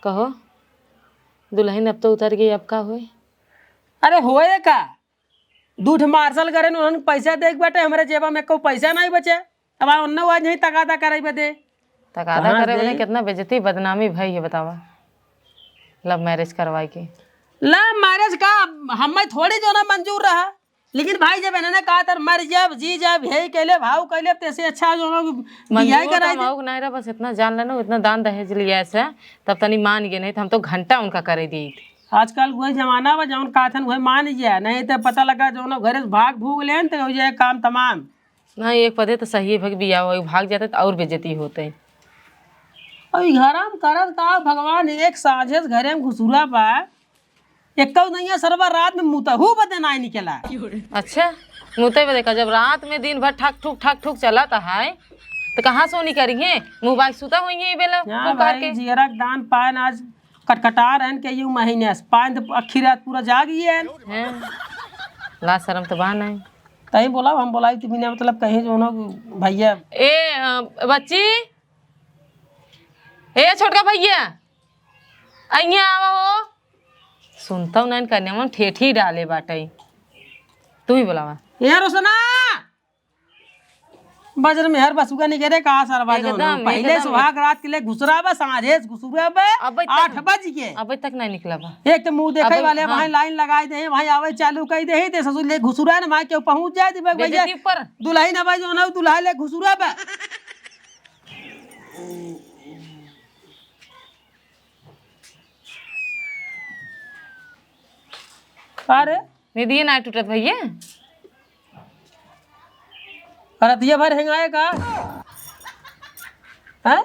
कहो दुल्हन अब तो उतर गई, अब का हुए? अरे होए का दूठ मार्शल करे उन्होंने पैसा देख बेटे हमारे जेबा में को पैसा नहीं बचे। अब उन्ना आज नहीं तकादा करे बदे तकादा करे बदे कितना बेइज्जती बदनामी भाई है बतावा। लव मैरिज करवाई के लव मैरिज का हमें थोड़ी जो ना मंजूर रहा, लेकिन भाई जब इन्होंने कहा तर मर जब जी जब हे कहले भाव कहले तैसे अच्छा जो ना बियाह कराई दे। मंजूर नहीं रहा, बस इतना जान लेना इतना दान दहेज लिया ऐसे तब तनी मान गए, नहीं तो हम तो घंटा उनका करे दी थी। आजकल वही जमाना बा जौन काथन वही मान गया, नहीं तो पता लगा जो ना घर से भाग भूग लेन तो हो जाए काम तमाम। नहीं एक पदे तो सही है भग बिया हो भाग जाते तो और बेइज्जती होते। और घर में करत का भगवान एक साझे घरे में घुसुरा बा एक नहीं सरवा रात में मुतहू बदे ना निकला। अच्छा मुते में देखा जब रात में दिन भर ठक ठुक चला था है तो कहाँ सोनी करिए मुँह बाई सुता हुई है बेला भाई जियरा दान पान आज कटकटा रहन के यू महीने पान तो अखी रात पूरा जागी है ला शर्म तो बान है तही बोला हम बोलाई तो बिना मतलब कहीं जो ना भैया ए बच्ची ए छोटका भैया अइया आवा हो। सुनता हूँ नहीं करने में ठेठी डाले बाटे तू ही बोलावा ये रोशना बजर में हर बसुगा नहीं करे कहा सर बाजो पहले सुहाग रात के लिए घुसरा बा साझे घुसरा बा 8 बज के अबे तक नहीं निकला बा। एक तो मुंह देखे वाले भाई लाइन लगाई दे भाई आवे चालू कर दे ते ससुर ले घुसरा ना मां के पहुंच जाए दे भैया दुल्हन ना भाई जो ना दुल्हा ले घुसरा बा। अरे निधिए ना टूटत भैया रतिया भर हेंगाए का है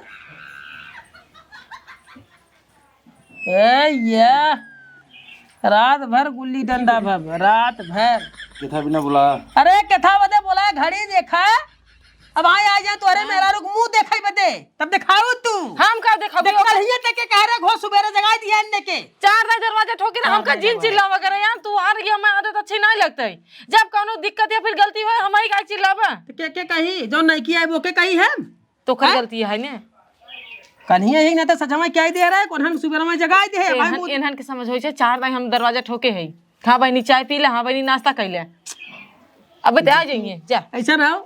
ए ये रात भर गुल्ली डंडा भर रात भर कथा बिना बुला। अरे कथा बदे बोला घड़ी देखा अब आए आ जाए तोरे मेरा रुक मुंह देखई बदे तब दिखाओ तू हम का दिखाबे कल ही तक के कह रहे घो सुबेरे जगाई दिया ने के चार ना दरवाजा ठोके ना हमका जिन चिल्लावा करे यार तू आ रही हमें आदत अच्छी नहीं लगती जब कोनो दिक्कत या फिर गलती हो हमारी का चिल्लावा के कही जो नहीं किया वो के कही है तो का गलती है ने कन्हिया ही ना तो सजमा क्या दे रहा है कोन सुबेरे में जगाई दे भाई इनहन के समझ होई छे चार दाई हम दरवाजा ठोके है हां भाई नी चाय पी ले हां भाई नी नाश्ता कइले अब ते आ जाइए जा ऐसा रहो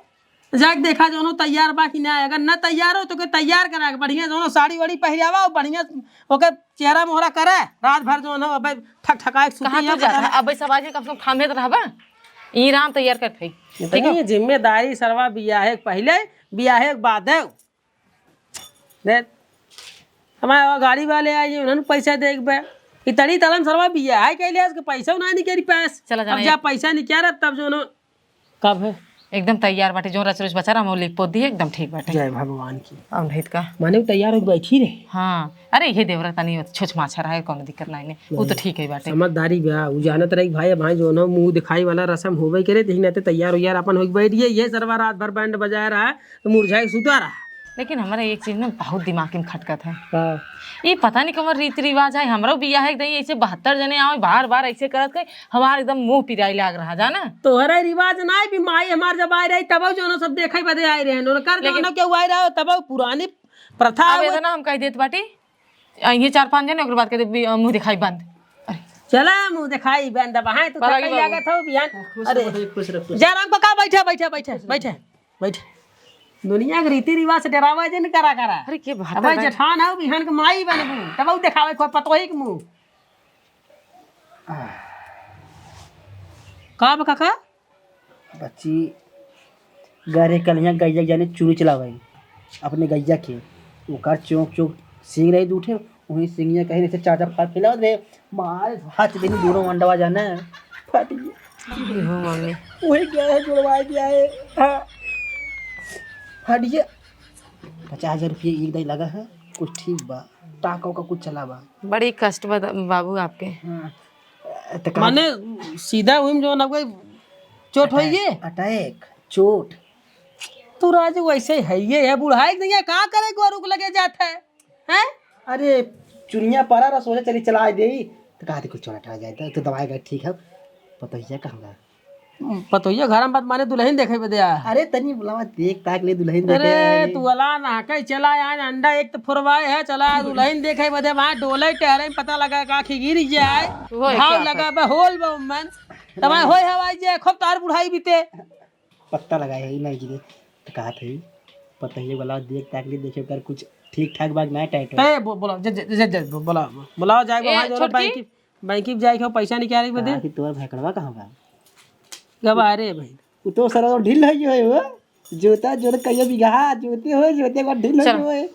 जाक देखा जो तैयार बा कि ना अगर ना तैयार हो तो के तैयार करा बढ़िया जो साड़ी वाड़ी पहरावा और बढ़िया ओके चेहरा मोहरा करे रात भर जो अब ठक ठकाए कहां तो जा अब सब आज कम से कम थामे रहबा ई राम तैयार कर थई ठीक है जिम्मेदारी सरवा बियाह पहले बियाह बाद है दे हमारे गाड़ी वाले आए उन्होंने पैसा देख बे इतनी तलम सरवा बियाह है के लिए इसके पैसा ना नहीं करी पैस चला अब जब पैसा नहीं क्या तब जो ना कब है एकदम तैयार बाटे जो रच रच बचा रहा लिख पोत दी एकदम ठीक बाटे जय भगवान की अब नहीं का माने तैयार हो बैठी रहे। हाँ अरे ये देवरा तनी छोच माछा रहा है कोनो दिक्कत नहीं वो तो ठीक है बाटे समझदारी बा उ जानत रही भाई भाई जो ना मुंह दिखाई वाला रसम होवे करे देखी ना तैयार हो यार अपन हो बैठिए ये सरवा रात भर बैंड बजा रहा है तो मुरझाए सुता रहा। लेकिन हमारा एक चीज ना बहुत दिमाग में खटकत है हाँ। ये पता नहीं कमर रीति रिवाज है हमारा बियाह है एकदम ऐसे 72 जने आओ बार बार ऐसे करत के हमारा एकदम मुंह पिराई लाग रहा जाना तोहरा रिवाज ना भी माई हमार जब आए रही तब जो सब देखे बदे आए रहे न कर लेकिन क्यों आए रहा तब पुरानी प्रथा अब इतना हम कह देत बाटी ये 4-5 जने ओकर बाद के मुंह दिखाई बंद चला मुंह दिखाई बंद बहाए तो कहीं लागत हो बिहान। अरे खुश रहो जयराम का बैठे बैठे बैठे बैठे बैठे दुनिया के रीति रिवाज से डरावा जे न करा करा। अरे के अब जेठान हो बिहान के माई बनबू तब देखावे को पतोही के मुंह का काका बच्ची गरे कलियां गैया जाने चुनी चलावे अपने गैया के ओकर चौक चौक सिंग रही उठे वही सिंगिया कहीं से चाचा फाट फैला दे मार हाथ दिन दोनों अंडवा जाना फट गई हो मम्मी वही क्या है जुड़वा दिया है। हां फट गया 50,000 रुपये एक दाई लगा है कुछ ठीक बा टाका का कुछ चला बा बड़ी कष्ट बाबू आपके। हां माने सीधा हुई जो ना कोई चोट होई है अटैक चोट तू राजू वैसे है ये है बुढ़ाई नहीं है का करे को रुक लगे जाता है हैं। अरे चुनिया पारा रहा सोचा चली चला दे तो कहा कुछ चोट आ जाए तो दवाई का ठीक है पता ही है कहाँ पतोइया घर में बात माने दुल्हन देखे बदे आ। अरे तनी बुलावा देख ताक ले दुल्हन देखे अरे तू अला ना कहीं चला आज अंडा एक तो फुरवाए है चला दुल्हन देखे बदे वहाँ डोले टहरे में पता लगा का खिगिर जाए होय भाव क्या लगा बे होल बे मन तमाय होय हवाई जे खूब तार बुढ़ाई बीते। पत्ता लगाए है नहीं गिरे तो कहा थी पतंगे वाला देख ताक ले देखे कर कुछ ठीक ठाक बात ना टाइट हो। ए बोला जे बोला बुलाओ जाए वहाँ जो बैंक बैंक जाए के पैसा निकाले बदे कि तोर भैकड़वा कहाँ बा गवा रे भाई उ तो सारा ढील है हो जोता जोर कहियो बिगहा जोते हो जोते को ढील है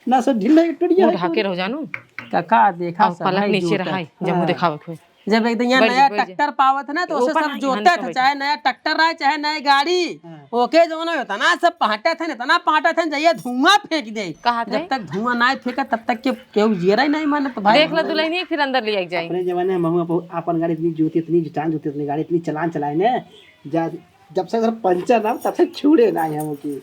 ना सो ढील है टूट गया ढाके रहो जानू काका देखा अब पलक नीचे रहा है जब मुझे दिखावे कोई जब एकदम यहाँ नया ट्रैक्टर पावत है ना तो उसे सब जोते थे चाहे नया ट्रैक्टर रहे चाहे नई गाड़ी ओके जो ना होता ना सब पाटे थे इतना पाटे थे जइए धुआं फेंक दे कहा थे जब तक धुआं ना फेंका तब तक के केहू जीरा ही नहीं माने तो भाई देख ला दुल्हन फिर अंदर ले आई जाए। अपने जमाने में हम अपन गाड़ी इतनी जोती इतनी जान जोती इतनी गाड़ी इतनी चलान चलाए ने जब से पंचर ना तब से छुड़े ना हम की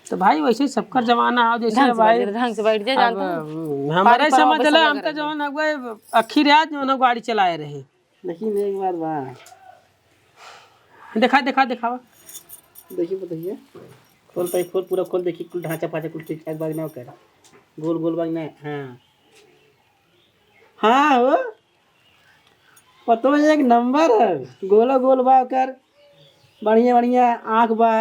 तो भाई वैसे ही सबका जमाना आओ जैसे भाई ढंग से बैठ जा जानता हूँ। हमारे समझ लो हम तो जो है अखी रात जो है गाड़ी चलाए रहे। लेकिन एक बार वाह दिखा दिखा दिखावा देखिए बताइए खोल पाई खोल पूरा खोल देखिए कुल ढांचा पाचा कुल ठीक ठाक बाग ना कर गोल गोल बाग ना हाँ हाँ हो पतो एक नंबर है गोला गोल बा कर बढ़िया बढ़िया आँख बा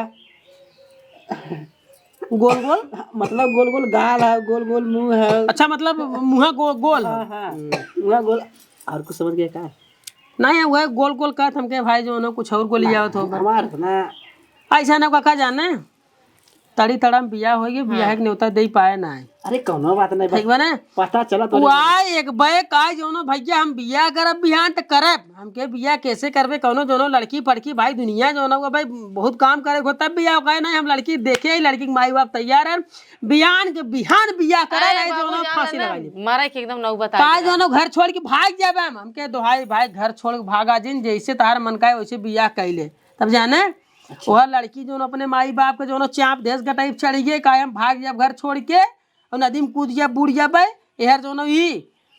गोल गोल मतलब गोल गोल गाल है गोल गोल मुंह है। अच्छा मतलब मुँह गोल हाँ हाँ मुँह गोल और कुछ समझ गया का नहीं वह गोल गोल का हमके भाई जो है कुछ और को लिया हो तो हमार ना ऐसा ना काका जाने तड़ी तड़ा में बिया होगी बिया के न्योता दे पाए ना है अरे कोनो बात नहीं ठीक बा ना पता चला तो वाई एक बैक आए जोनो भैया हम बिया करब बिहान तो करब हमके बिया कैसे करबे कौनो जोनो लड़की पड़की भाई दुनिया जो ना भाई बहुत काम करे हो तब बिया कहे नहीं हम लड़की देखे ही लड़की के माई बाप तैयार है बिहान के बिहान बिया करे नहीं जोनो फांसी लगा ली मारा के एकदम नौबत आ का जोनो घर छोड़ के भाग जाबे हमके दोहाई भाई घर छोड़ के भागा जिन जैसे तार मन का वैसे बिया कैले तब जाने वह लड़की जो अपने माई बाप के जो चाप देश गटाई चढ़ी गए कायम भाग जब घर छोड़ के और नदी में कूद जब बूढ़ जाबे यहर जो ई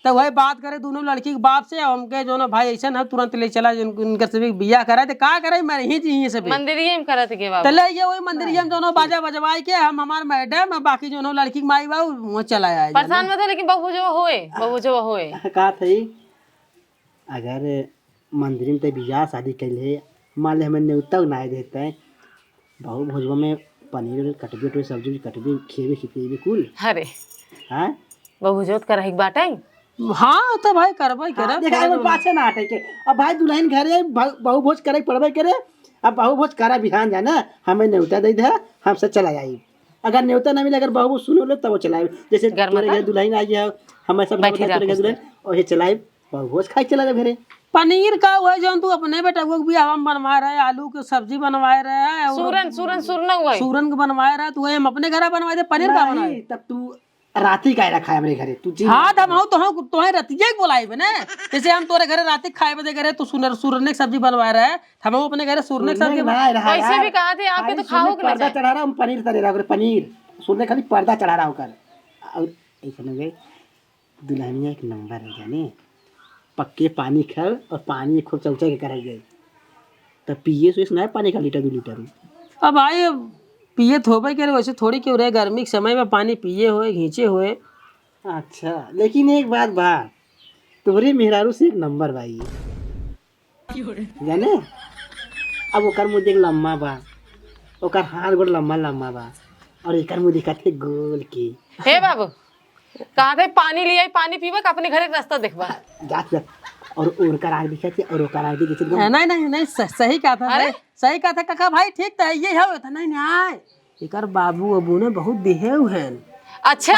तो वही बात करे दोनों लड़की के बाप से हमके जो भाई ऐसा ना तुरंत ले चला उनकर से बिया करा तो का करे मैं यहीं जी से मंदिरिये में करत के बाबू तो ले गए वही मंदिरिया में जो बाजा बजवाई के हम हमार मैडम बाकी जो लड़की के माई बाप वहाँ चला आए परेशान मत हो, लेकिन बबू जो होए कहा थी अगर मंदिर में तो बियाह शादी कैले मान ले हमें न्योता ना देते हैं बहु भोजवा में पनीर कटबी उटबी सब्जी कटबी खेबे खिपेबे कुल अरे हाँ बबू जोत कर रही बाटे हाँ तो भाई करबे करे देखा एगो पाछे ना हटे के अब भाई दुल्हन घरे बहु भोज करे पड़बे करे अब बहु भोज करा बिहान जाना हमें न्योता दे दे हमसे चला जाई अगर न्योता ना मिले अगर बहु सुन लो तब वो चलाए जैसे दुल्हन आई है हमें सब दुल्हन और चलाए बहु भोज खाई चला जाए घरे पनीर का हुआ जो तू अपने बेटा को भी हम बनवा रहे हैं आलू की सब्जी बनवाए रहे हैं सूरन हुआ सूरन के बनवाए रहे तो हम अपने घर बनवाए थे पनीर का बनाए तब तू राती का रखा है हमारे घरे तू हाँ तब हम तो रतिया ही बोलाई बने जैसे हम तोरे घरे राती खाए बदे घरे तू सूरन की सब्जी बनवा रहे हैं हम अपने घरे सूरन की सब्जी वैसे भी कहा थे आपके तो खाओ के पर्दा चढ़ा रहा हूँ पनीर तले रहा पनीर सुनने खाली पर्दा चढ़ा रहा हूँ कर और ऐसे दुल्हनिया एक नंबर है जाने पक्के पानी खाओ और पानी खूब चौचा के कर गए तब पिए से ना पानी का लीटर 2 लीटर अब भाई पिए थोबे के वैसे थोड़ी क्यों रहे गर्मी के समय में पानी पिए हुए खींचे हुए। अच्छा लेकिन एक बात बा तुम्हारी मेहरारू से एक नंबर भाई जाने अब ओकर मुँह देख लम्बा बा ओकर हाथ गोड़ लम्बा लम्बा बा और एकर मुँह दिखा थे गोल के हे बाबू कहा थे पानी लिया पानी पीवा अपने घर एक रास्ता देखवा जात और ओकर आग दिखा थे और ओकर आग दिखे नहीं सही कहा था अरे सही कहा था काका भाई ठीक था ये है था नहीं एकर बाबू अबू ने बहुत देहे है अच्छा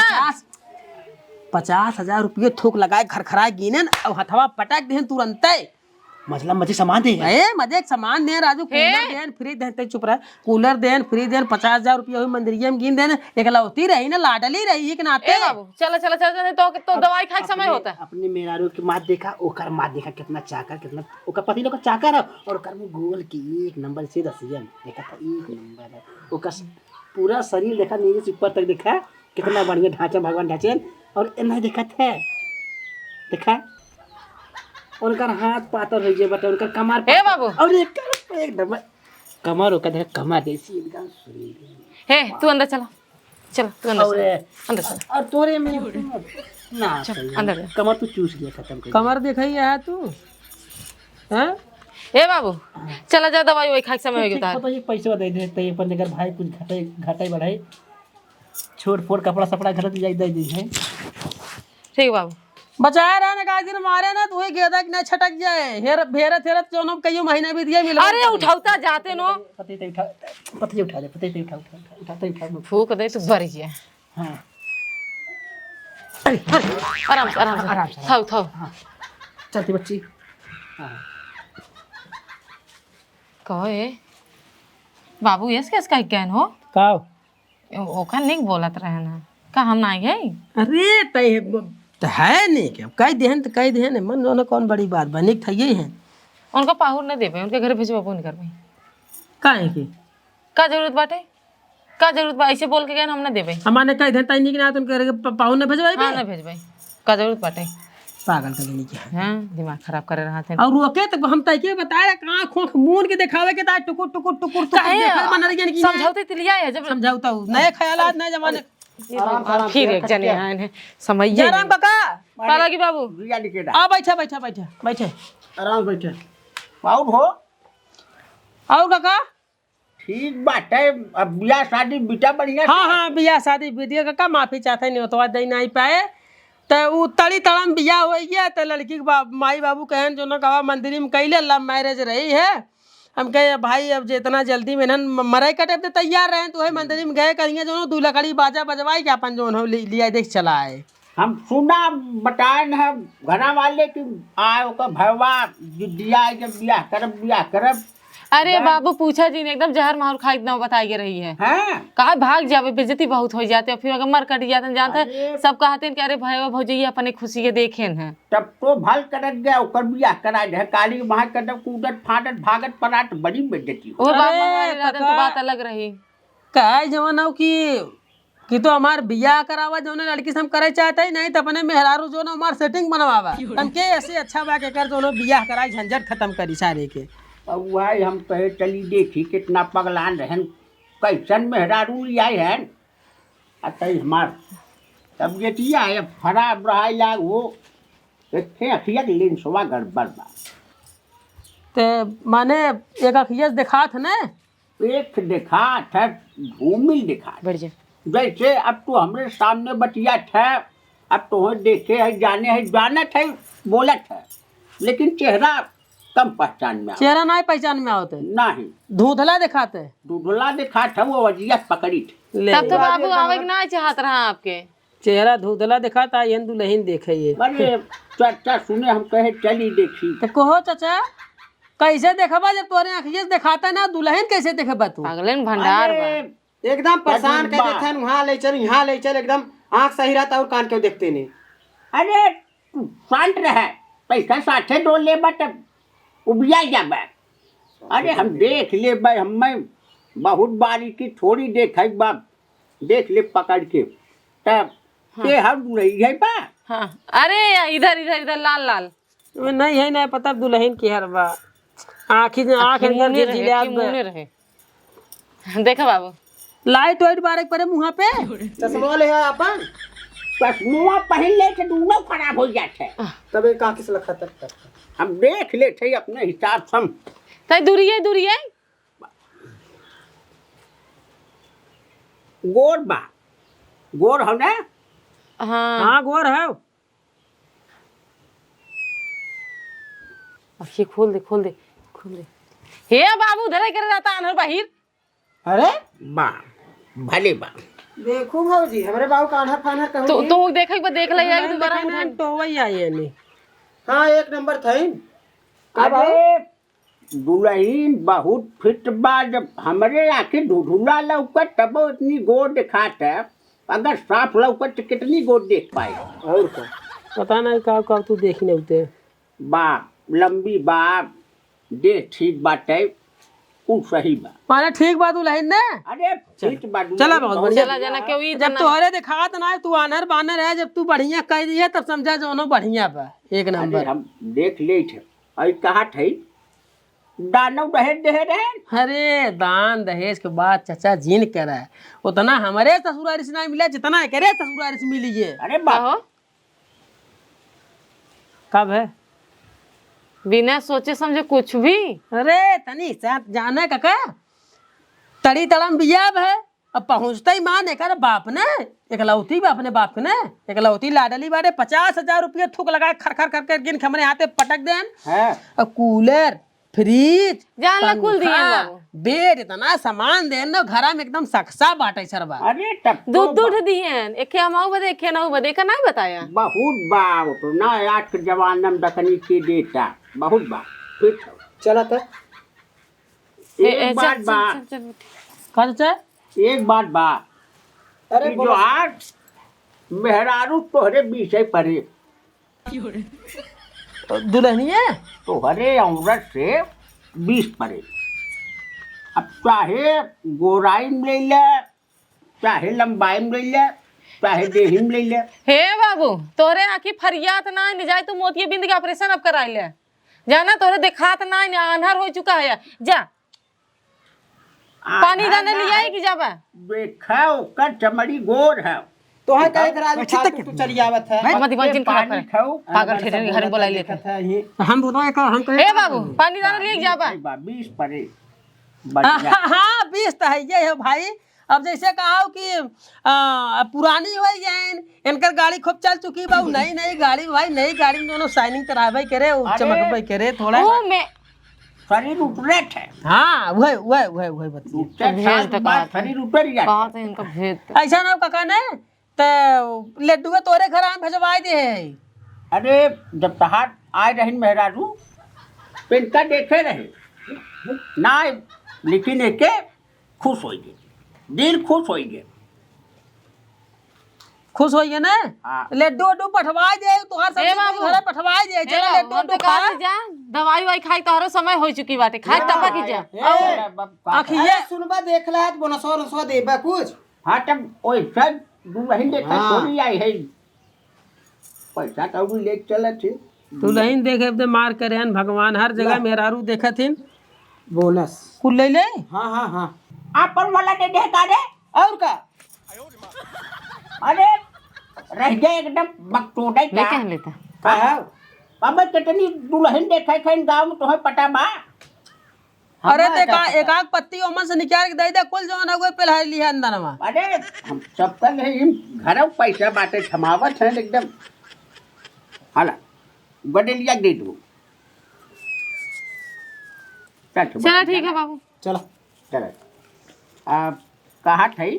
50,000 रुपये थोक लगाए खरखराए गिने और हथवा पटक दे तुरंत मतलब मजे सामान दे मजे सामान दे राजू कूलर देन फ्रिज देते चुप रहा कूलर देन फ्रिज देन 50,000 रुपया हुई मंदिरिया में गिन देन एकलौती रही ना लाडली रही कि नाते बाबू चल तो दवाई खाए समय होता है अपने मेहरारू की मात देखा ओकर मात देखा कितना चाकर कितना ओकर पति लोग चाकर है और ओकर में गोल की एक नंबर से रसियन देखा था एक नंबर है ओकर पूरा शरीर देखा नीचे से ऊपर तक देखा कितना बढ़िया ढांचा भगवान ढांचे और एना देखा था देखा उनका हाथ पातर हो जाए बटे उनका कमर हे बाबू और एक एक नंबर कमर होकर देख, कमर देसी एकदम सुरीली। हे तू अंदर चला, चल तू अंदर और चला, अंदर चला, और तोरे में ना चल सही है। अंदर जा। कमर तू चूस गया, खत्म कर कमर देखई है तू हैं? ए बाबू चला जा, दवाई वही खा के समय हो गया तार। बताइए पैसा दे देते अपन अगर भाई कुछ घटाई बढ़ाई छोड़ फोड़ कपड़ा सपड़ा घर दे दे है। ठीक है बाबू। बचाया रहने का दिन मारे ना, तू ही गेदा कि ना छटक जाए। हेर भेरत हेरत जोनो कई महीने भी दिए मिल। अरे उठावता जाते नो, पति ते उठा दे, पति ते उठा फूक दे तू भर गया। हां आराम से आराम से थाओ थाओ। चलती बच्ची। हां कहे बाबू यस कैस का कैन हो का ओका नहीं बोलत रहे ना का हम ना गए। अरे तय है नहीं क्या कई देहन तो कई देहन मन जोनो कौन बड़ी बात बनी थई है। उनका पाहुर न देबे, उनके घर भेजबा फोन करबे। काहे की का जरूरत बाटे, का जरूरत बा? ऐसे बोल के गए हम ना देबे। हमारे कई देहन तई नहीं कि ना तुम करे पाहुन ने भेजवाई हाँ ना भेजबे, का जरूरत बाटे? पागल कर नहीं क्या। हाँ दिमाग खराब करे रहा थे। और रोके तो हम तय के बताया कहां खोख मून के दिखावे के ता टुकुर टुकुर टुकुर काहे देखल बन रही है कि समझौते तिलिया है जब समझाउता हूं नए ख्यालात नए जमाने। फिर एक जने आए हैं समझ जयराम काका पाला की बाबू बिया निकेटा आ बैठा बैठा बैठा बैठे आराम बैठे। पाउड हो आओ काका। ठीक बात है। अब बिया शादी बिटा बढ़िया हाँ हाँ बिया शादी विदिया काका माफी चाहते नहीं तो दे नहीं पाए तो उ तड़ी तड़म बिया हो गया तो लड़की के माई बाबू कहन जो ना कहा मंदिर में कैले लव मैरिज रही है। हम कहे भाई अब जितना जल्दी में मरई कटे तो तैयार रहे तो वही मंदिर में गए करेंगे जो दू लकड़ी बाजा बजवाई के अपन जो लिया देख चला है। हम सुना बताए न घना वाले कि आए ओकर भैया दिया जब बियाह करब। अरे बाबू पूछा जी ने एकदम जहर माहौर खा इतना बताई रही है। हैं कहा भाग जावे बेइज्जती बहुत हो जाते फिर अगर मर कट जाते जानते सब कहते हैं कि अरे भैया भौजैया अपने खुशी के देखे हैं। तब तो भल करत गया ओकर बियाह करा दे काली वहां कदम कूदत फाटत भागत परात बड़ी बेइज्जती हो। वो बाप अरे वाले रहते तो काका। बात अलग रही। कहे जमाना कि तो हमार बियाह करावा जो ना लड़की से हम करे चाहते ही नहीं तो अपने मेहरारू जो ना हमार सेटिंग बनवावा तनके ऐसे अच्छा बा के कर जो ना बियाह कराई झंझट खत्म करी सारे के। अब वही हम कहे चली देखी कितना पगलान रहन कैसन मेहरारू लियाई है अतई हमार तब ये है खराब रहा या वो एक अखिया के लेंसवा गड़बड़ बा। ते माने एक अखियस दिखात न एक देखा था घूमिल दिखा बढ़ जा जैसे अब तो हमरे सामने बतिया था अब तो देखे है जाने थे बोलत है लेकिन चेहरा कम पहचान में चेहरा नहीं पहचान में आवते नहीं धूधला दिखाते दूधला दिखा था वो वजियत पकड़ी थी। ले तब तो बाबू आवे के ना चाहत रहा आपके। चेहरा धूधला दिखाता ये दुल्हन देखे ये अरे चाचा सुने हम कहे चली देखी तो कहो चाचा कैसे देखबा जब तोरे अखियस दिखाता ना दुल्हन कैसे देखबा तू। अगले में भंडार बा। एकदम परेशान कर बा। देते हैं वहाँ ले चल यहाँ ले चल एकदम आँख सही रहता और कान क्यों देखते नहीं। अरे तू शांत रहे पैसा साथे दो ले बट उबिया जाबे। अरे हम देख ले भाई हमें बहुत बारीकी थोड़ी देखा बाप देख ले पकड़ के तब के हम रही है बा। हाँ अरे इधर इधर इधर लाल लाल नहीं है ना पता दुल्हन की हर बा आँखी आँख अंदर झिलिया मुने रहे। देखा बाबू लाइट वाइट बारे परे मुँह पे चश्मा ले है अपन बस मुँह पहन ले तो दोनों खराब हो जाते तब एक आँख से खतर कर हम देख ले थे अपने हिसाब से हम तय दूरिये दूरिये गोर बा गोर हो ना। हाँ हाँ गोर है ये खोल दे खोल दे खोल दे। हे बाबू धरे करे रहता अनहर बाहिर। अरे बा भले बा देखो भाजी हमारे बाबू का आन्हर फानहर कहूँ तू देख एक बार देख ले यार दोबारा उठा। तो वही आई नहीं हाँ एक नंबर था ही। अरे दुल्हन बहुत फिट बा जब हमरे आँखें ढूढ़ूला लौकत तब इतनी गोर दिखात है अगर साफ लौकत तो कितनी गोर देख पाए। और क्या पता नहीं का तू देखी नहीं उते बा लंबी बा दे ठीक बाटे कुल सही बा। माने ठीक बात दुल्हन ने अरे फिट बा चला बहुत बढ़िया। चला जाना क्यों ई जब तोहरे दिखात ना तू आनर बानर है जब तू बढ़िया कह दिया तब समझा जो बढ़िया बा एक अरे नंबर। हम देख ले थे अरे कहा थे दानव दहेज दे रहे। अरे दान दहेज के बाद चाचा जीन करा है उतना हमारे ससुरारी से नहीं मिला जितना करे ससुरारी से मिली है। अरे बाप कहो कब है? बिना सोचे समझे कुछ भी। अरे तनी साथ जाना काका तड़ी तड़म बियाब है अब पहुंचता ही मान एक बाप ने एकलौती बाप ने बाप ने एकलौती लाडली बारे 50,000 रुपये थूक लगाए खर खर कर गिन के हमारे हाथे पटक देन। है अब कूलर फ्रिज जान ला कुल दिए पंखा, बाबू। बेड इतना सामान देन ना घरा में एकदम सकसा बाटे सरबा। अरे तब तो दूध दूध दिए एक हमाऊ बदे एक नऊ बदे का नहीं बताया। बहुत बाप तो ना आज के जमाना में दखनी के देता बहुत बाप। ठीक है। चला था एक बात बा का चाचा एक बात बा अरे कि जो आज मेहरारू तोहरे बीचे परे दुल्हनी है तोहरे औरत से 20 परे। अब चाहे गोराई में ले ले चाहे लंबाई में ले ले चाहे देही में ले ले। हे बाबू तोरे आखी फरियात ना नि जाए तू मोतिया बिंद के ऑपरेशन अब कराई ले जाना तोरे दिखात ना आंधर हो चुका है जा पानी दाने ले आई कि जाबा। देखा ओकर चमड़ी गोर है तो है कहे करा तू चली आवत है हम दीवान जिन खराब पानी करे खाओ पागल ठेठे के घर में बुलाई लेते था ये हम बताए का हम कहे हे बाबू पानी दाने ले जाबा। 20 परे हाँ 20 तो है ये है भाई। अब जैसे कहा कि पुरानी हो गए इनकर गाड़ी खूब चल चुकी बा नई नई गाड़ी भाई नई गाड़ी में दोनों शाइनिंग करावे करे चमकवे करे थोड़ा ओ मैं शरीर उतरत है। हाँ वही बता उतरत भेज साल तो बाद कहा था। शरीर उतर जाता कहा था इनका भेद ऐसा ना काका ने तो लड्डू के तोरे घर हम भेजवाए दे है। अरे जब तहार आए रहे मेहरारू तो इनका देखे रहे ना लेकिन एके खुश हो गए दिल खुश हो गए। खुश हो गए ना हाँ। लड्डू उड्डू पठवाए दे तुहार ए सब बाबू। घर पठवाए दे चला लड्डू उड्डू खा जा दवाई वाई खाई तोहरो समय हो चुकी बाटे खाई टपा की जा आखिर ये सुनबा देख ला बोनसवा रसवा देबा कुछ। हाँ तब ओइसा दुल्हन देखा हाँ। थोड़ी आई है पैसा तो भी ले चलत है। दुल्हन देखे अब मार करे हन भगवान हर जगह मेहरारू देखत हिन बोनस कुल ले ले हाँ हाँ हाँ आपन वाला दे दे का रे और का अरे रह गए एकदम बकटोड़े ले का क्या लेता का है अब कितनी दुल्हन देखे थे गाँव में तुम्हें पता बा। अरे देखा एक आग पत्ती ओमन से निकाल के दे दे कुल जवान हो गए पहले लिया अंदर में। अरे हम सब तक घर पैसा बाटे थमावत है एकदम हाला बदे लिया दे दो चलो ठीक है बाबू चला चल कहा थे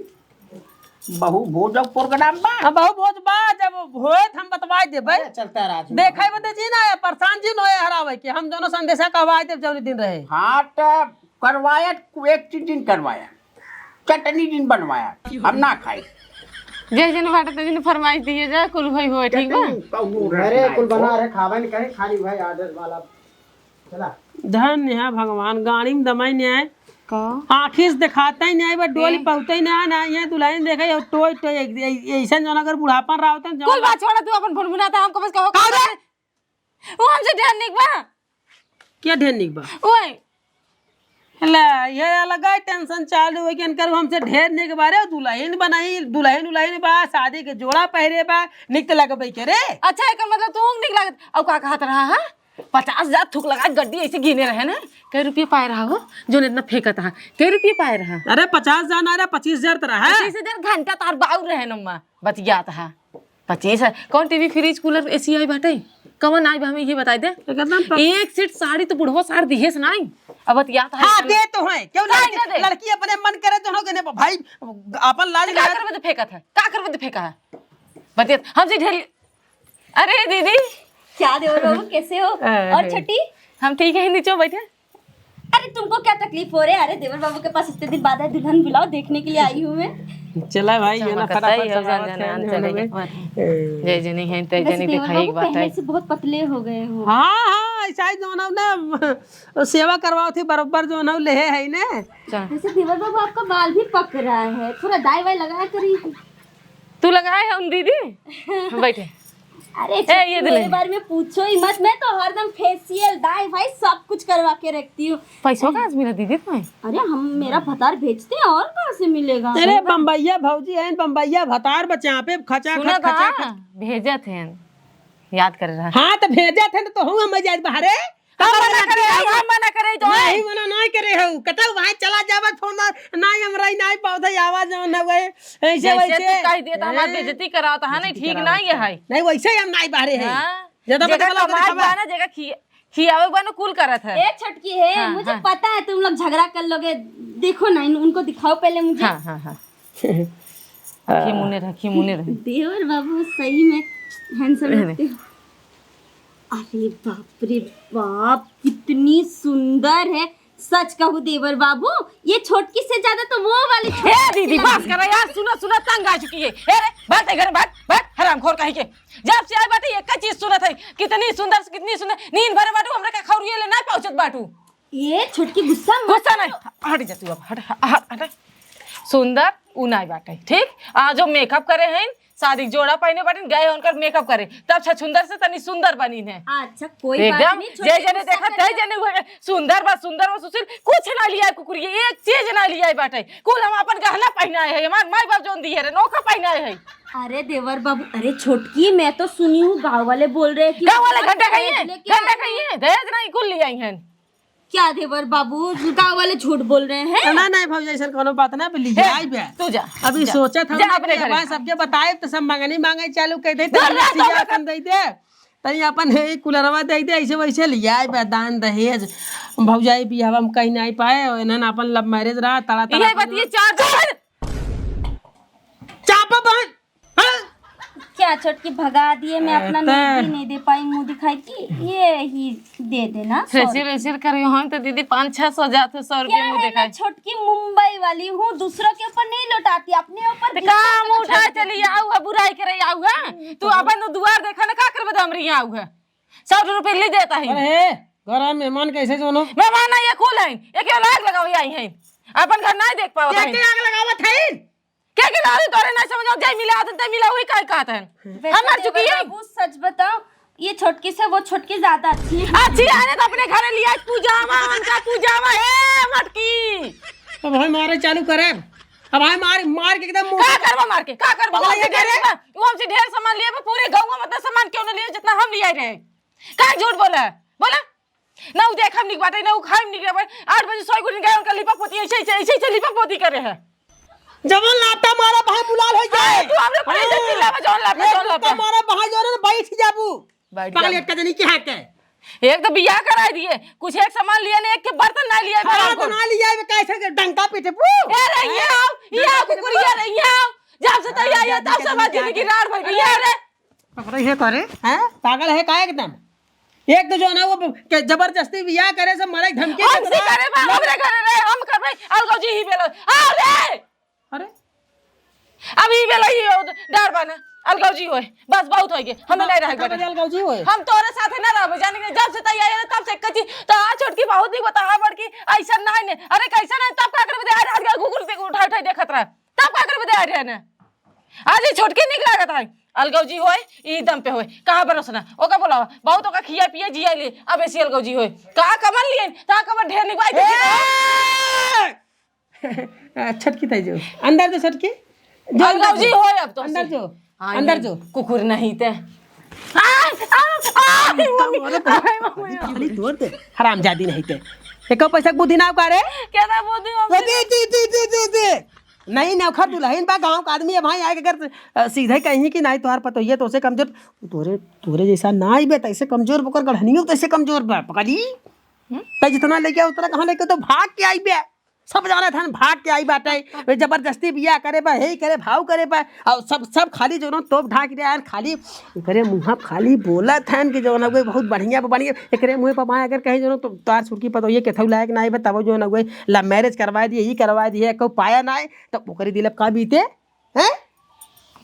बहु भोजक प्रोग्राम बा। अब बहु भोज बा जब होत हम बतवाए देबे चलता राजू देखे बदे जी ना परेशान जी न होए हरावे के हम दोनों संदेशा कहवाए देब जौनी दिन रहे। हाँ तो करवाया एक चीज दिन करवाया चटनी दिन बनवाया हम ना खाए जय जन बाटे ते जन फरमाइश दिए जा कुल भाई होए ठीक बा। अरे कुल बना रहे खावा नहीं कहे खाली भाई आर्डर वाला चला धन्य है भगवान गाड़ी में दमाई नहीं आए का आँखी से दिखाता ही नहीं आए बस डोली पहुँचते ही नहीं ना ये दुल्हन देखे और टोय टोय ऐसा जो अगर बुढ़ापन रहा होता कुल बात छोड़ा तू अपन फोन बुनाता हमको बस कहो वो हमसे ध्यान निक बा क्या ढेर निक बा ओए ला ये अलग टेंशन चालू है कि इनकर हमसे ढेर निक बारे दुल्हन बनाई दुल्हन उल्हन बा शादी के जोड़ा पहरे बा निक लगबे के रे। अच्छा एक मतलब तू निक लागत अब का कहत रहा है 50,000 थूक लगा गड्डी ऐसे गिने रहे ना कई रुपये पाए रहा हो जो इतना फेंकत रहा कई रुपये पाए रहा अरे 50,000 ना रहा 25,000 तरह है 25,000 घंटा तार बाउर रहे नम्मा बच गया था 25 कौन टीवी फ्रिज कूलर एसी आई बाटे कौन आई बा हमें ये बता दे एकदम एक सीट साड़ी तो बुढ़वा साड़ दिहे से नहीं अब बतिया था हाँ दे तो है क्यों काहे ना दे? लड़की अपने मन करे तो होगे ना भाई अपन लाज का लगा करबे तो फेंका था का करबे तो फेंका है बतिया हमसे ढेर अरे दीदी क्या देवर बाबू कैसे हो और छठी हम ठीक है नीचे बैठे अरे तुमको क्या तकलीफ हो रही है। अरे देवर बाबू के पास इतने दिन बाद है दुल्हन बुलाओ देखने के लिए आई हूँ मैं। चला भाई ये ना कतई फटाफट हो जान जान चले जय जनी है तय वैसे जनी देवर दिखाई बाबू बात है पहले से बहुत पतले हो गए हो। हाँ हाँ ऐसा ही जो ना सेवा करवाओ थी बरोबर जो ना ले है ना। चल वैसे देवर बाबू आपका बाल भी पक रहा है थोड़ा दाई वाई लगाया करिए। तू लगाए है उन दीदी बैठे अरे ये छुटकी, मेरे बारे में पूछो ही मत। मैं तो हरदम फेशियल डाई भाई सब कुछ करवा के रखती हूँ। पैसों कहाँ से मिला दीदी तुम्हें? अरे हम मेरा भतार भेजते हैं, और कहाँ से मिलेगा? अरे बम्बैया भौजी है, बम्बैया भतार बच्चे यहाँ पे खचा सुना खच खचा था भेजा थे, याद कर रहा। हाँ तो भेजा थे तो हूँ हम जाए बाहरे हम मना करे तो नहीं मना नहीं करे हो कतौ भाई चला जावा फोन नहीं हमरा नहीं पौधा आवाज न हुए ऐसे जैसे वैसे तू कह दिया तो हमारी बेइज्जती कराओ तो नहीं, ठीक नहीं है। नहीं वैसे ही हम नहीं बाहरे हैं ज्यादा जगह मतलब कमाई बाना जगह खियावे बाना कुल करत है। ए छटकी है, मुझे पता है तुम लोग झगड़ा कर लोगे। देखो ना उनको दिखाओ पहले मुझे। हाँ हाँ हाँ रखी मुने रहे। देवर बाबू सही में हैंडसम लगते हो। अरे बाप रे बाप, कितनी सुंदर है। सच कहूँ देवर बाबू, ये छोटकी से ज्यादा तो वो वाली ए दीदी बस कर यार, सुना तंग आ चुकी है। ए रे बात है घर बात हरामखोर कहीं के। जब से आई बाटे एक चीज सुनत है, कितनी सुंदर नींद भरे बाटू हमरा का खौरिए ले नहीं पहुंचत बाटू। ये छोटकी गुस्सा नहीं हट जा तू अब हट। सुंदर उनाई बाटे ठीक। आज जो मेकअप करे हैं शादी जोड़ा पहने बाटे गए उनकर मेकअप करे तब छछुंदर से तनी सुंदर बनी है। अच्छा कोई बात एकदम नहीं, जय जने देखा तय जने हुए सुंदर बा सुशील कुछ ना लिया कुकुरी एक चीज ना लिया बाटे। कुल हम अपन गहना पहनाए है, हमार माई बाप जोन दी है नौका पहनाए है। अरे देवर बाबू, अरे छोटकी मैं तो सुनी हूँ गाँव वाले बोल रहे हैं कि गाँव वाले घंटा खाइए दहेज नहीं कुल लिया हैं। क्या देवर बाबू, गाँव वाले झूठ बोल रहे हैं? ना नहीं भौजी ऐसा कोनो बात ना ले आई बे तू जा अभी सोचा था अपने घर भाई सबके बताए तो सब मांगनी मांगे चालू कर दे अपन दे दे तनी अपन है कुलरवा दे दे ऐसे वैसे ले आई बे दान दहेज भौजाई भी हम कहीं नहीं पाए इन्हन अपन लव मैरिज रहा तड़ा तड़ा ये बात ये चार चापा बहन क्या छोटकी भगा दिए, मैं अपना मेहंदी नहीं दे पाई मुंह दिखाई की, ये ही दे देना। फेशियल करी हम तो दीदी 500-600 जाते 100 रुपये मुंह दिखाए। छोटकी मुंबई वाली हूँ, दूसरों के ऊपर नहीं लौटाती, अपने ऊपर काम उठा चली आऊगा बुराई करे आऊगा। तू अपन दुआर देखा ना का करबे हमरी आऊगा 100 रुपये ले देता है। अरे घर में मेहमान कैसे जोनो मेहमान ये खुल है एक लाग लगाओ आई है अपन घर नहीं देख पावत है। क्या आग लगावत है क्या के दारू तोरे नहीं समझ जाए मिला आदत मिला वही काय कहत है। हम मर चुकी है। सच बताओ, ये छोटकी से वो छोटकी ज्यादा अच्छी है। अच्छी है तो अपने घर लिया पूजावा उनका पूजावा है मटकी। अब भाई मारे चालू करे अब भाई मार के एकदम का करबा मार के का करबा वो हमसे ढेर सामान लिए पूरे गांव में मतलब सामान क्यों न लिए जितना हम लिए रहे। का झूठ बोला ना उ देख हम निक बाटे ना उ खाम निक बाटे 8 बजे सोई गुन गए उनका लिपा पोती ऐसे लिपा पोती करे है। जवन लाता मारा भाई बुलाल हो जाए तू हमरे पैसे चिल्लावा जौन लाता मारा भाई जो ना बैठ जाबू बैठ पागल एक कदनी के हाथ है एक तो बियाह करा दिए कुछ एक सामान लिया ने एक के बर्तन ना लिया हां तो ना लिया कैसे डंका पीटे ए रे ये कुकुरिया रे ये जब से तैयार है तब से बात की रार भई भैया रे अरे ये करे हैं पागल है का एकदम एक तो जो ना वो जबरदस्ती बियाह करे से मरे धमकी हमसे करे बा हमरे घरे रे हम करबे अलगो जी ही बेलो अरे अरे अभी बेलो ही डर बना अलगो जी होए बस बहुत हो गए हम नहीं रह गए अलगाव जी होए हम तोरे साथे ना रहबे जाने के जब से तैयार है तब से कची तो आ छोटकी बहुत नहीं बता बड़की ऐसा नहीं ने अरे कैसा नहीं तब का करबे दे आज गुगुल से उठा उठा देखत रहा तब का करबे दे रे ना आज ही छोटकी निक लागत है अलगौ जी होए ई दम पे होए कहां बरसना ओका बोलावा बहुत ओका खिया पिया जिया ले अब ऐसी अलगौ जी होए कहां कमल लिए ता कमर ढेर निकवाई छटकी तय जो अंदर जो छटकी अलगौ जी होए अब तो अंदर जो अंदर जो कुकुर नहीं ते खाली तोड़ दे हरामजादी नहीं ते एको पैसा बुद्धि ना करे क्या ना बोदी दे नहीं नौखर दुल्हन बा गांव का आदमी है भाई आए अगर सीधे कहीं कि नहीं तोहार पतो ये तो से कमजोर तोरे जैसा ना आई बे तैसे कमजोर बकर गढ़नियो तैसे कमजोर बा पकड़ी तै जितना लेके उतना कहां लेके तो भाग के आई बे सब जाना था भाग के आई बाटे जबरदस्ती बियाह करे बा हे करे भाव करे बा और सब खाली जो तोप ढाक रहा खाली एकरे मुंह खाली बोला था कि जो ना बहुत बढ़िया एकरे मुंह पर अगर कहीं जो तो तार छुटकी पतो ये केथौ लायक ना बे तब जो ना लव मैरिज करवा दिए ही करवा दिए को पाया ना तो ओकरी दिलप का बीते हैं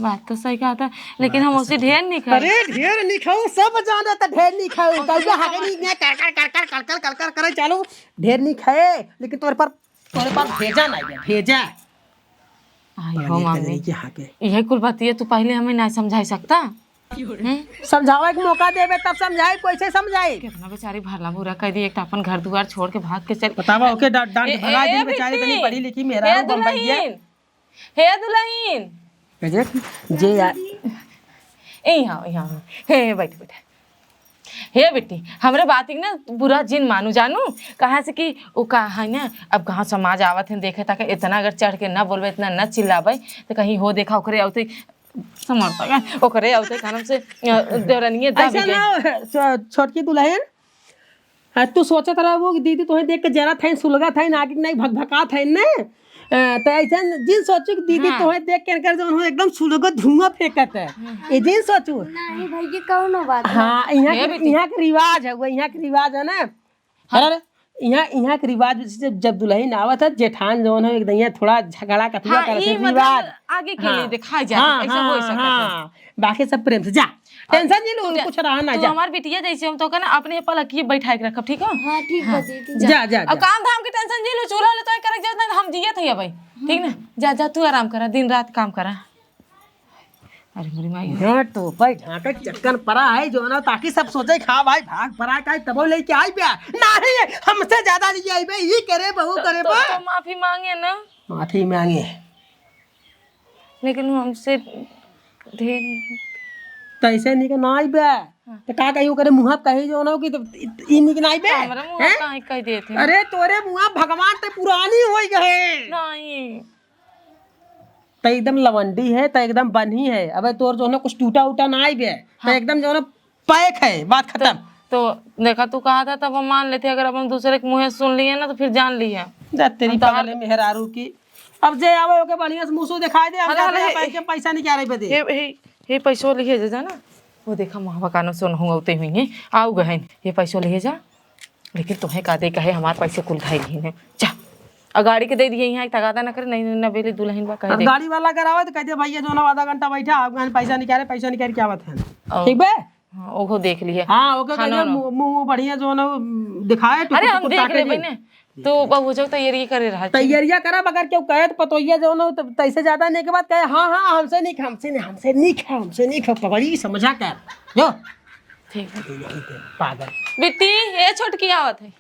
बात तो सही कहा था लेकिन हम उसे ढेर नहीं खाए अरे ढेर नहीं खाऊ सब जाना था ढेर नहीं खाऊ कहिया हागे नहीं कर करे चालू ढेर नहीं खाए लेकिन तोरे पर भेजा नहीं गया भेजा आई हो मम्मी के हागे यही कुल बात ये तू पहले हमें नहीं समझा सकता समझावे के मौका देवे तब समझाए, कैसे समझाए? कितना बेचारी भला बुरा कह दी, एक तो अपन घर दुआर छोड़ के भाग के चल। बतावा ओके डांट भगा दी बेचारी, तनी पढ़ी लिखी मेरा हे बम्बई है। दुल्हन, हे दुल्हन, जे यार यहाँ हे बैठ बैठ। हे बेटी, हमरे बात की ना बुरा जिन मानू जानू, कहाँ से कि वो कहा है ना, अब गाँव समाज आवत है देखे ताकि इतना अगर चढ़ के ना बोलबे, इतना न चिल्लाबे तो कहीं हो देखा ओकरे औते समझता ओकरे औते कानम से देवरनिये दा ऐसा ना छोटकी दुल्हन, तू सोचत रहा वो दीदी तुम्हें देख के जरा था सुलगा था आगे नहीं भगभका था ना, तो ऐसा जिन सोचू कि दीदी तुम्हें देख के कर जो एकदम सुलगा धुआं फेंकत है, ये जिन सोचू। नहीं भाई ये कौनो बात हाँ यहाँ के रिवाज है, वो यहाँ के रिवाज है ना। अरे यहाँ के रिवाज से जब दुल्हन आवत है जेठान जौन है एकदम यहाँ थोड़ा झगड़ा कथुआ करते हैं, रिवाज आगे के लिए दिखाई जाए, ऐसा हो सकता है। बाकी सब प्रेम से जा, टेंशन नहीं लो, कुछ रहा ना। तू जा हमार बिटिया जैसे हम तो कहना अपने पलकिए बैठा के रखब, ठीक है? हाँ ठीक है दीदी। जा जा अब काम धाम की टेंशन जी लो, चूल्हा ले तो करे जब हम जियत है भाई, ठीक ना? जा जा तू आराम करा, दिन रात काम करा। अरे मेरी माई, हाँ तो भाई ढाका चक्कर पड़ा है जो ना, ताकि सब सोचे खा भाई भाग पड़ा का तब लेके आई प्या नहीं, हमसे ज्यादा नहीं आई भाई, ये करे बहू करे बा। तो माफी मांगे ना, माफी मांगे लेकिन हमसे ढेर तैसे नहीं के ना आई बे, तो का कहियो करे मुंह कही जो ना कि ई नहीं के ना आई बे। हमरा मुंह काहे कह देते हैं? अरे तोरे मुंह भगवान ते पुरानी हो गए, नहीं तो एकदम लवंडी है, तो एकदम बनी है। अबे तोर जो ना कुछ टूटा उटा ना आई बे, तो एकदम जो ना पैक है, बात खत्म। तो देखा तू कहा था तब हम मान लेते, अगर अब हम दूसरे के मुंह से सुन लिए ना तो फिर जान लिए। जा तेरी पागल मेहरारू की, अब जे आवे ओके बढ़िया से मुंह दिखाई दे, हम जाते हैं पैसे पैसा नहीं क्या रही बदे। ये पैसों लिए जा ना, वो देखा वहाँ कानो सुन होते हुई हैं आओ गहन, ये पैसों ले जा, लेकिन तुम्हें का दे कहे हमारे पैसे कुल धाई है, जा और गाड़ी के दे दिए यहाँ तगादा ना करे, नहीं नवेली दुल्हन बा कह दे। गाड़ी वाला करावे तो कहते भैया जो ना आधा घंटा बैठा आप पैसा निकाले, पैसा निकाल क्या बात है, ठीक बे? हाँ ओहो देख लिए। हाँ ओके कहते मुंह बढ़िया जो ना दिखाए। अरे हम देख ले बहने, तो वो जो तैयारी करे रहा, तैयारियां करा, अगर क्यों कहे तो पतोइया जो ना तैसे ज्यादा नहीं के बाद कहे हाँ हाँ हमसे नहीं खा पकड़ी समझा कर जो ठीक है। पागल बिट्टी ये छोटकी आवत है।